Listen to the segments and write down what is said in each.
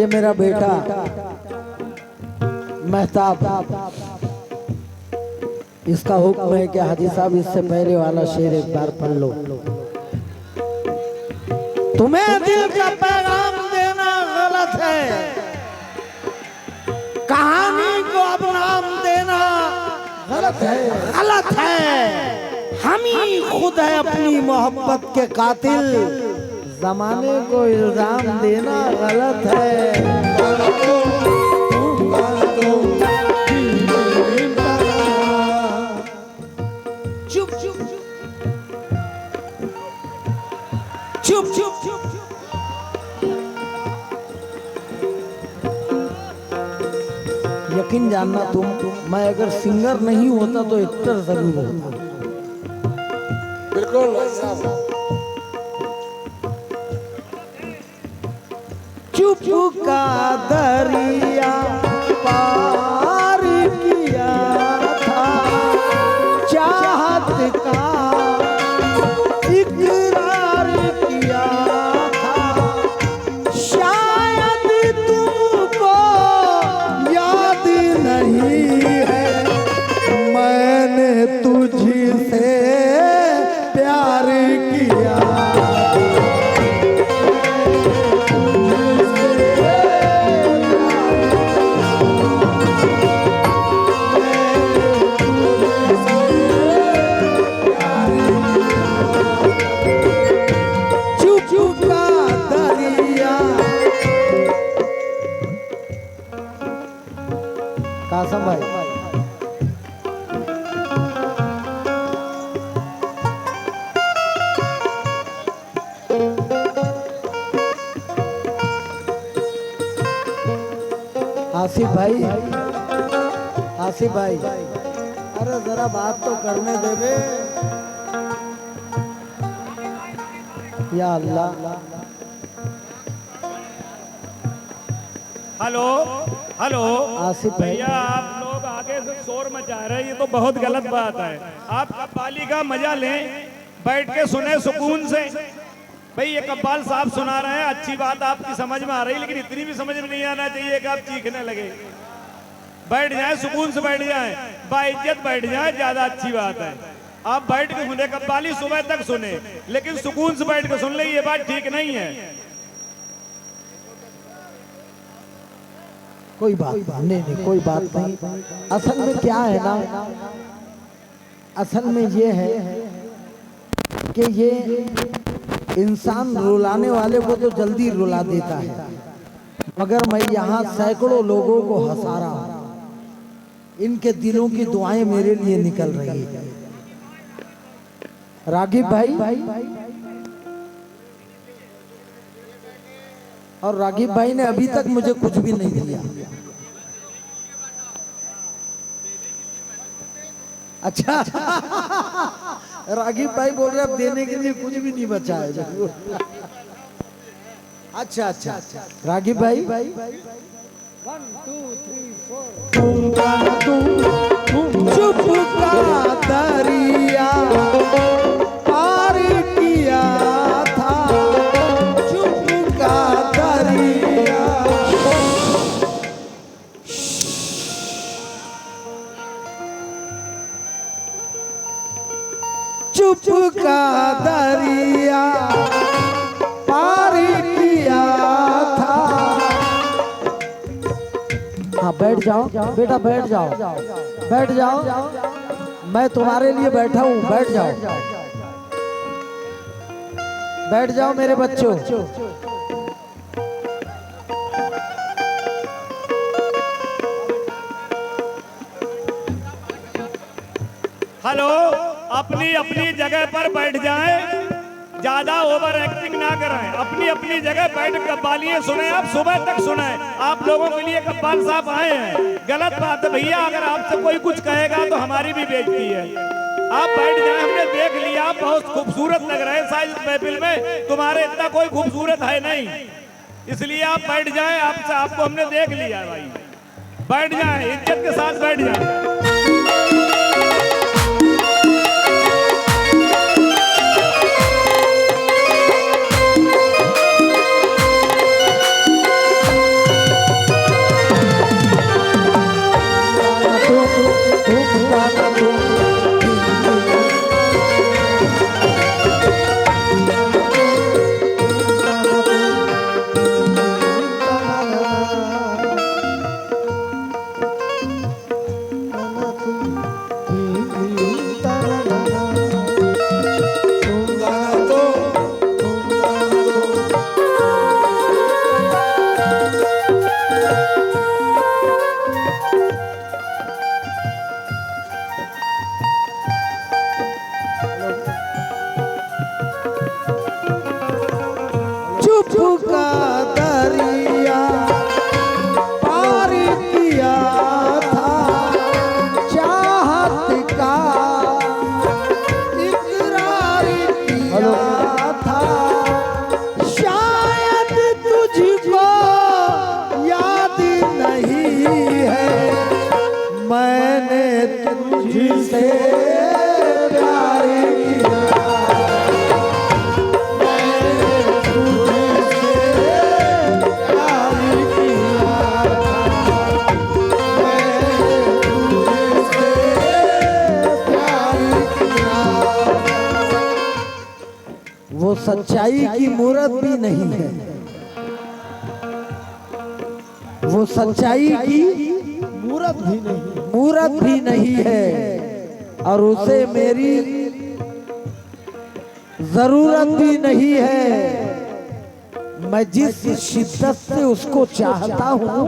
ये मेरा बेटा मेहताब, इसका हुक्म है कि हाजी साहब इससे पहले वाला शेर एक बार पढ़ लो। तुम्हें दिल का पैगाम देना गलत है, कहानी को अब नाम देना गलत है, गलत है। हम ही खुद है अपनी मोहब्बत के कातिल, जमाने को इल्जाम देना गलत है। चुप चुप चुप चुप चुप। यकीन जानना तुम, मैं अगर सिंगर नहीं होता तो एक्टर जरूर होता। बिल्कुल भाई साहब। चुप का दरिया पार किया था, चाहत का इकरार किया था, शायद तुमको याद नहीं है, मैंने तुझसे प्यार किया। कासम भाई, आसिफ भाई, आसिफ भाई, अरे जरा बात तो करने दे बे। या अल्लाह। हेलो हेलो आसिफ भाई, भैया आप लोग आगे से शोर मचा रहे हैं, ये तो बहुत गलत बात है। आप कव्वाली का मजा लें, बैठ के सुने सुकून से। भाई ये कव्वाल साहब सुना रहे हैं, अच्छी बात आपकी समझ में आ रही, लेकिन इतनी भी समझ में नहीं आना चाहिए कि आप चीखने लगे। बैठ जाए, सुकून से बैठ जाए, बाइज्जत बैठ जाए, ज्यादा अच्छी बात है। आप बैठ के सुने कव्वाली, सुबह तक सुने, लेकिन सुकून से बैठ के सुन ले, ये बात ठीक नहीं है। कोई बात नहीं, कोई बात नहीं। असल में क्या है ना, असल में ये है कि ये इंसान रुलाने वाले को तो जल्दी रुला देता है, मगर मैं यहाँ सैकड़ों लोगों को हंसा रहा हूँ, इनके दिलों की दुआएं मेरे लिए निकल रही है। रागिब भाई, और रागिब भाई ने अभी तक मुझे कुछ भी नहीं दिया। अच्छा रागिब भाई बोल रहे अब देने के लिए कुछ भी नहीं बचा है। अच्छा अच्छा, रागिब भाई, 1 2 3 4। चुप का दरिया पार किया था, चुप का दरिया। चुप का दरिया पार किया था। हाँ बैठ जाओ बेटा, बैठ जाओ, बैठ जाओ, मैं तुम्हारे लिए बैठा हूँ, बैठ जाओ, बैठ जाओ मेरे बच्चों। हेलो, अपनी अपनी जगह पर बैठ जाएं, ज्यादा ओवर एक्टिंग ना करें, अपनी अपनी जगह बैठ कव्वालियां सुने, आप सुबह तक सुने। आप लोगों के लिए कव्वाल साहब आए हैं, गलत बात है भैया, अगर आपसे कोई कुछ कहेगा तो हमारी भी बेइज्जती है। आप बैठ जाएं, हमने देख लिया, आप बहुत खूबसूरत लग रहे हैं, शायद इस महफिल में तुम्हारे इतना कोई खूबसूरत है नहीं, इसलिए आप बैठ जाएं, आपको हमने देख लिया भाई। बैठ जाएं, इज्जत के साथ बैठ जाएं। चुप का दरिया पार किया था, चाहत का इकरार किया था। शायद तुझको याद नहीं है, मैंने तुझसे प्यार किया, मैंने तुझसे प्यार किया, मैंने तुझसे प्यार किया। वो सच्चाई की मूरत भी नहीं है, वो सच्चाई की मूरत भी नहीं है, और उसे मेरी जरूरत भी नहीं है। मैं जिस शिद्दत से उसको चाहता हूँ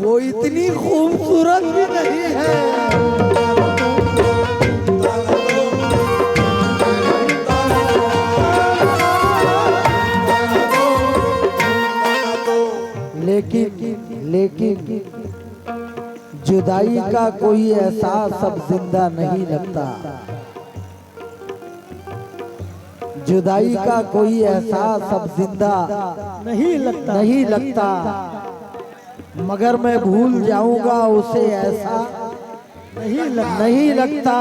वो इतनी खूबसूरत भी नहीं है। लेकिन जुदाई का कोई एहसास अब जिंदा नहीं लगता, जुदाई का कोई एहसास अब जिंदा नहीं लगता, मगर मैं भूल जाऊंगा उसे ऐसा नहीं लगता।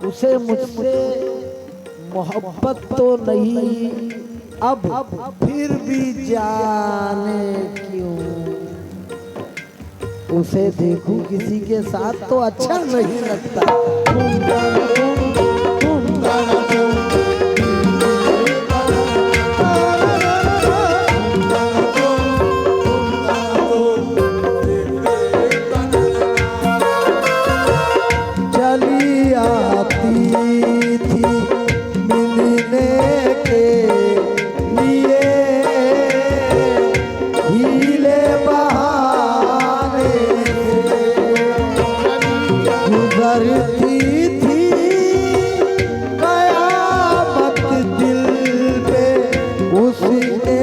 उसे मुझसे मोहब्बत तो नहीं, अब फिर भी जाने क्यों उसे देखूं किसी के साथ तो अच्छा नहीं लगता। चली आती थी मिलने के लिए, हीले बहाने गुजरती थी कयामत दिल पे उसके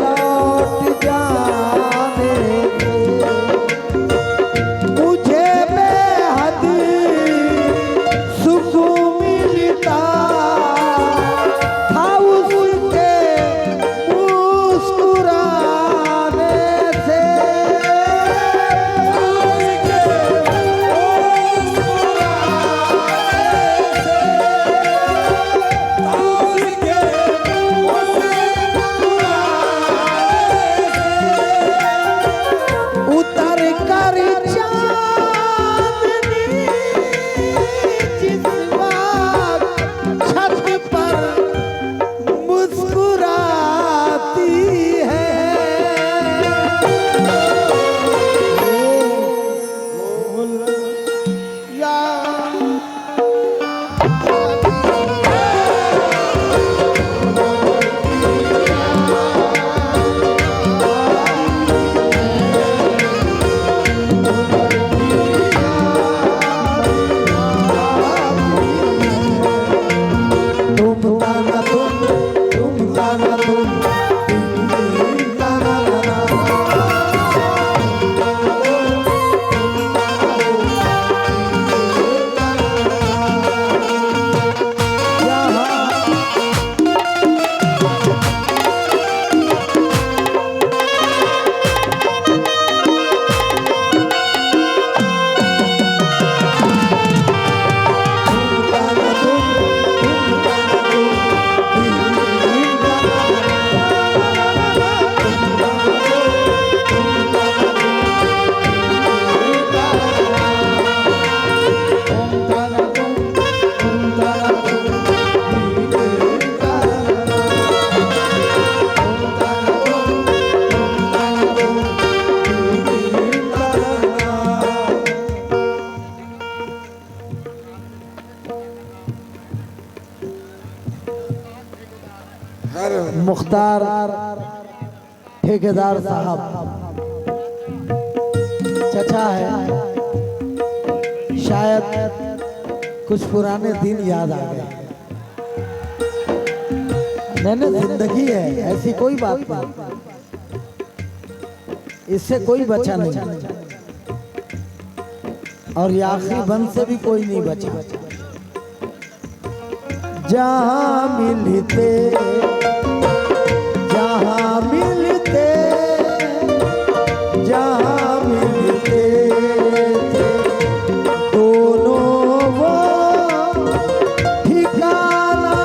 लौट जाने से। मुझे बेहद सुकून मिलता था उसके मुस्कुराने से। उतर कर चांदनी जिस वक्त छत पर मुस्कुराती है, तुम ताना तुम ताना तुम, ताना मुख्तार ठेकेदार साहब चचा है, शायद कुछ पुराने दिन याद आ गए। नहीं जिंदगी है, ऐसी कोई बात नहीं, इससे कोई बचा नहीं, और ये आखिरी बंद से भी कोई नहीं बचा। जहाँ मिलते जहाँ मिलते जहाँ मिलते थे दोनों वो ठिकाना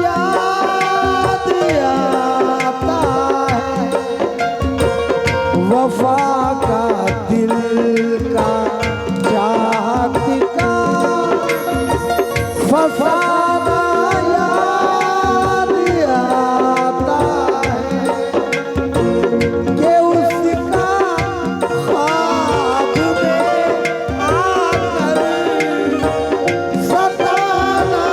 याद आता है, वफा का दिल का चाहत का फसाना याद आता है, कि उसका ख्वाब में आकर सताना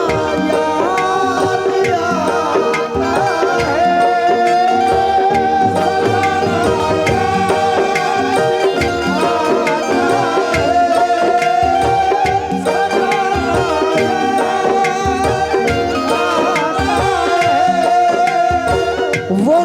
याद आता है। वो